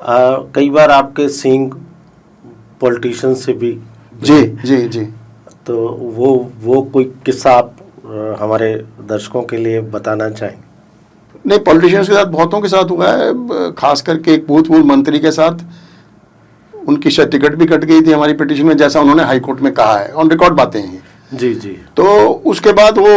कई बार आपके सींग पॉलिटिशियन से भी जी जी जी। तो वो कोई किस्सा आप हमारे दर्शकों के लिए बताना चाहें? नहीं, पॉलिटिशियंस के साथ बहुतों के साथ हुआ है, खास करके एक भूतपूर्व मंत्री के साथ। उनकी शायद टिकट भी कट गई थी हमारी पिटीशन में, जैसा उन्होंने हाई कोर्ट में कहा है, ऑन रिकॉर्ड बातें हैं। जी जी। तो उसके बाद वो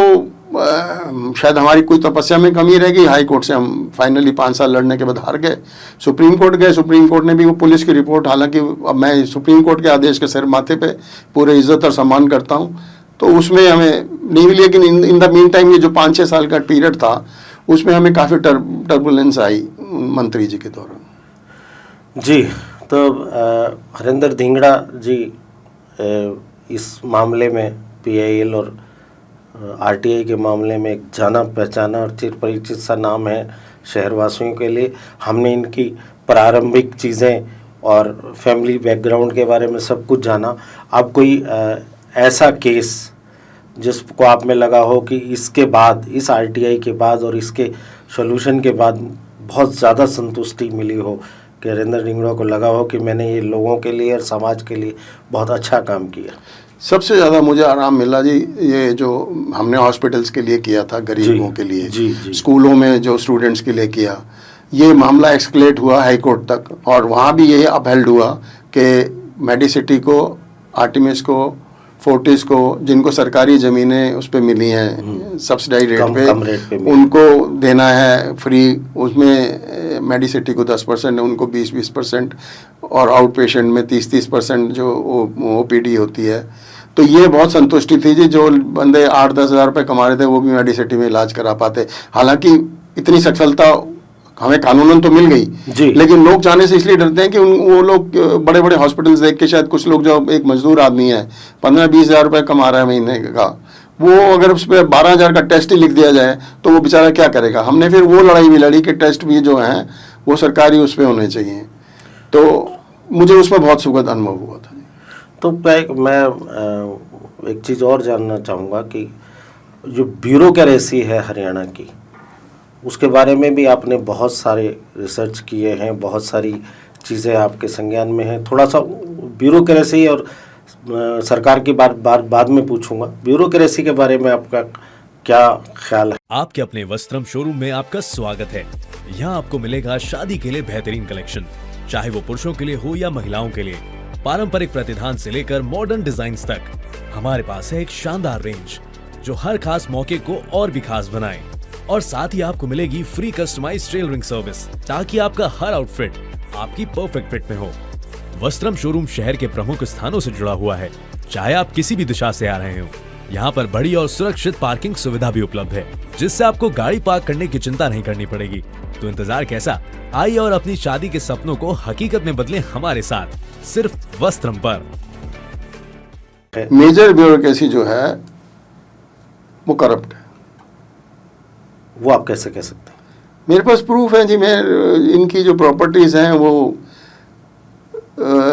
शायद हमारी कोई तपस्या में कमी रह गई, हाई कोर्ट से हम फाइनली 5 साल लड़ने के बाद हार गए। सुप्रीम कोर्ट गए, सुप्रीम कोर्ट ने भी वो पुलिस की रिपोर्ट, हालांकि अब मैं सुप्रीम कोर्ट के आदेश के सिर माथे पे पूरे इज्जत और सम्मान करता हूँ, तो उसमें हमें नहीं मिली। लेकिन इन द मीन टाइम ये जो 5-6 साल का पीरियड था, उसमें हमें काफ़ी टर्बुलेंस आई मंत्री जी के दौरान। जी। तो हरेंद्र धिंगड़ा जी इस मामले में PIL और RTI के मामले में एक जाना पहचाना और चिर परिचित सा नाम है शहरवासियों के लिए। हमने इनकी प्रारंभिक चीज़ें और फैमिली बैकग्राउंड के बारे में सब कुछ जाना। अब कोई ऐसा केस जिसको आप में लगा हो कि इसके बाद, इस RTI के बाद और इसके सॉल्यूशन के बाद बहुत ज़्यादा संतुष्टि मिली हो, कि हरेंद्र धिंगड़ा को लगा हो कि मैंने ये लोगों के लिए और समाज के लिए बहुत अच्छा काम किया? सबसे ज़्यादा मुझे आराम मिला जी, ये जो हमने हॉस्पिटल्स के लिए किया था, गरीबों के लिए, जी जी, स्कूलों में जो स्टूडेंट्स के लिए किया, ये मामला एक्सक्लेट हुआ हाई कोर्ट तक, और वहाँ भी ये अपहेल्ड हुआ कि मेडिसिटी को, आर्टिमिस को, फोर्टिस को, जिनको सरकारी ज़मीनें उस पर मिली हैं सब्सिडाइज रेट पे, उनको देना है फ्री। उसमें मेडिसिटी को 10%, उनको 20% और आउट पेशेंट में 30% जो OPD होती है। तो ये बहुत संतुष्टि थी जी, जो बंदे 8-10 हज़ार रुपये कमा रहे थे वो भी मेडिसिटी में इलाज करा पाते। हालांकि इतनी सफलता हमें कानूनन तो मिल गई, लेकिन लोग जाने से इसलिए डरते हैं कि वो लोग बड़े बड़े हॉस्पिटल्स देख के, शायद कुछ लोग, जो एक मजदूर आदमी है 15-20 हज़ार रुपये कमा रहा है महीने का, वो अगर उस पर 12 हज़ार का टेस्ट ही लिख दिया जाए तो वो बेचारा क्या करेगा। हमने फिर वो लड़ाई भी लड़ी कि टेस्ट भी जो हैं वो सरकारी उस पर होने चाहिए। तो मुझे उसमें बहुत सुखद अनुभव हुआ था। तो मैं एक चीज़ और जानना चाहूँगा कि जो ब्यूरोक्रेसी है हरियाणा की, उसके बारे में भी आपने बहुत सारे रिसर्च किए हैं, बहुत सारी चीज़ें आपके संज्ञान में हैं। थोड़ा सा ब्यूरोक्रेसी और सरकार की बाद में पूछूंगा। ब्यूरोक्रेसी के बारे में आपका क्या ख्याल है? आपके अपने वस्त्रम शोरूम में आपका स्वागत है। यहाँ आपको मिलेगा शादी के लिए बेहतरीन कलेक्शन, चाहे वो पुरुषों के लिए हो या महिलाओं के लिए। पारंपरिक प्रतिधान से लेकर मॉडर्न डिजाइन तक हमारे पास है एक शानदार रेंज, जो हर खास मौके को और भी खास बनाए। और साथ ही आपको मिलेगी फ्री कस्टमाइज्ड टेलरिंग सर्विस, ताकि आपका हर आउटफिट आपकी परफेक्ट फिट में हो। वस्त्रम शोरूम शहर के प्रमुख स्थानों से जुड़ा हुआ है, चाहे आप किसी भी दिशा से आ रहे हो। यहाँ पर बड़ी और सुरक्षित पार्किंग सुविधा भी उपलब्ध है, जिससे आपको गाड़ी पार्क करने की चिंता नहीं करनी पड़ेगी। तो इंतजार कैसा, आइए और अपनी शादी के सपनों को हकीकत में बदलें हमारे साथ, सिर्फ वस्त्रम पर। मेजर ब्यूरोक्रेसी जो है वो करप्ट है। वो आप कैसे कह सकते हैं? मेरे पास प्रूफ है जी। मैं इनकी जो प्रॉपर्टीज़ हैं वो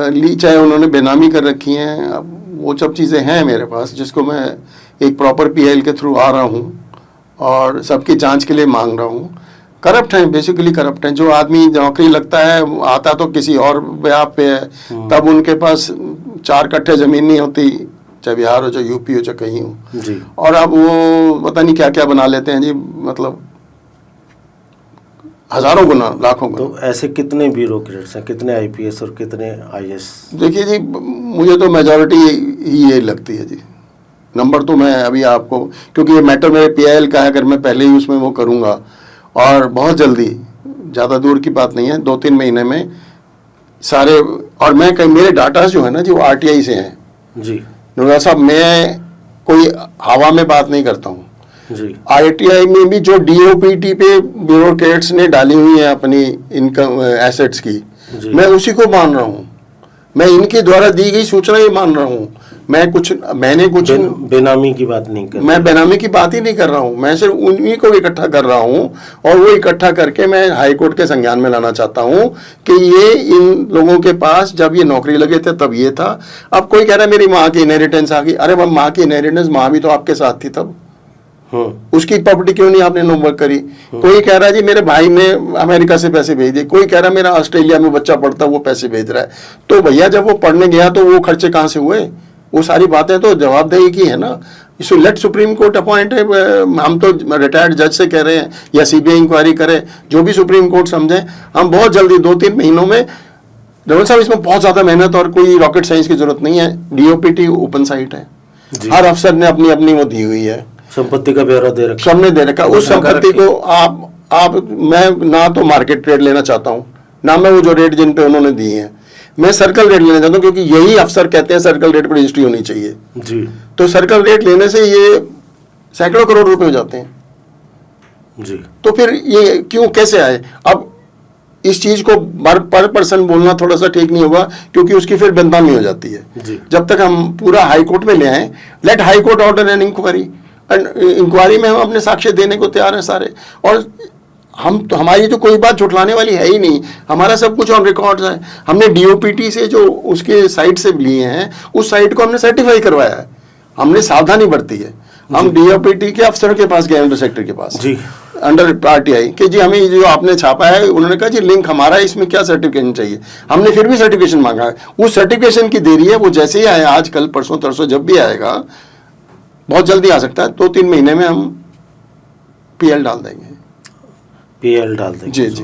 ली, चाहे उन्होंने बेनामी कर रखी हैं, अब वो सब चीज़ें हैं मेरे पास, जिसको मैं एक प्रॉपर PIL के थ्रू आ रहा हूँ और सबकी जांच के लिए मांग रहा हूँ। करप्ट हैं, बेसिकली करप्ट हैं। जो आदमी नौकरी लगता है, आता तो किसी और ब्याह पे है, तब उनके पास 4 कट्ठे ज़मीन नहीं होती, चाहे बिहार हो, चाहे UP हो, चाहे कहीं हो जी, और अब वो पता नहीं क्या क्या बना लेते हैं जी, मतलब हजारों गुना, लाखों गुना। तो ऐसे कितने ब्यूरोक्रेट्स हैं, कितने IPS और कितने IS? देखिए जी, मुझे तो मेजॉरिटी ही ये लगती है जी। नंबर तो मैं अभी आपको, क्योंकि ये मैटर मेरे PIL का है, अगर मैं पहले ही उसमें वो करूँगा, और बहुत जल्दी, ज़्यादा दूर की बात नहीं है, 2-3 महीने में सारे, और मैं मेरे डाटा जो है ना जी, वो RTI से हैं जी। नूरा साहब, मैं कोई हवा में बात नहीं करता हूँ जी। RTI में भी जो DOPT पे ब्यूरोक्रेट्स ने डाली हुई है अपनी इनकम एसेट्स की, मैं उसी को मान रहा हूँ। मैं इनके द्वारा दी गई सूचना ही मान रहा हूँ। मैंने कुछ बेनामी की बात नहीं कर रहा, मैं बेनामी की बात ही नहीं कर रहा हूँ। मैं सिर्फ उन्हीं को इकट्ठा कर रहा हूँ, और वो इकट्ठा करके मैं हाई कोर्ट के संज्ञान में लाना चाहता हूँ कि ये इन लोगों के पास जब ये नौकरी लगे थे तब ये था। अब कोई कह रहा है मेरी माँ की इनहेरिटेंस आ गई। अरे माँ की इनहेरिटेंस, माँ भी तो आपके साथ थी तब। उसकी प्रॉपर्टी क्यों नहीं आपने होमवर्क करी? कोई कह रहा है जी मेरे भाई ने अमेरिका से पैसे भेज दिए, कोई कह रहा है मेरा ऑस्ट्रेलिया में बच्चा पढ़ता वो पैसे भेज रहा है। तो भैया जब वो पढ़ने गया तो वो खर्चे कहाँ से हुए? वो सारी बातें तो जवाबदेही की है ना। So let Supreme Court appoint है, हम तो रिटायर्ड जज से कह रहे हैं या सीबीआई इंक्वायरी करे, जो भी सुप्रीम कोर्ट समझे। हम बहुत जल्दी 2-3 महीनों में, धवल साहब इसमें बहुत ज्यादा मेहनत और कोई रॉकेट साइंस की जरूरत नहीं है। डीओपीटी ओपन साइट है, हर अफसर ने अपनी अपनी वो दी हुई है, संपत्ति का ब्यौरा दे रखा, सबने दे रखा। उस संपत्ति को आप मैं ना तो मार्केट रेट लेना चाहता हूँ, ना मैं वो जो रेट जिन पे उन्होंने दिए हैं, मैं सर्कल रेट लेना चाहता हूँ, क्योंकि यही अफसर कहते हैं सर्कल रेट पर रजिस्ट्री होनी चाहिए जी। तो सर्कल रेट लेने से ये सैकड़ों करोड़ रुपए हो जाते हैं जी। तो फिर ये क्यों, कैसे आए? अब इस चीज को पर पर्सन बोलना थोड़ा सा ठीक नहीं होगा, क्योंकि उसकी फिर बदनामी हो जाती है जी। जब तक हम पूरा हाई कोर्ट में ले आए, let High Court order an inquiry, inquiry में हम अपने साक्ष्य देने को तैयार हैं सारे। और हम तो, हमारी तो कोई बात झुठलाने वाली है ही नहीं, हमारा सब कुछ ऑन रिकॉर्ड है। हमने डीओपीटी से जो उसके साइट से लिए हैं, उस साइट को हमने सर्टिफाई करवाया है, हमने सावधानी बरती है। हम डीओपीटी के अफसरों के पास गए, अंडर सेक्रेटरी के पास जी, अंडर आरटीआई, कि जी हमें जो आपने छापा है, उन्होंने कहा जी लिंक हमारा है, इसमें क्या सर्टिफिकेशन चाहिए? हमने फिर भी सर्टिफिकेशन मांगा है, उस सर्टिफिकेशन की देरी है, वो जैसे ही आया, आज कल परसों तरसों जब भी आएगा, बहुत जल्दी आ सकता है, 2-3 महीने में हम पीएल डाल देंगे। पीएल डाल देंगे जी जी।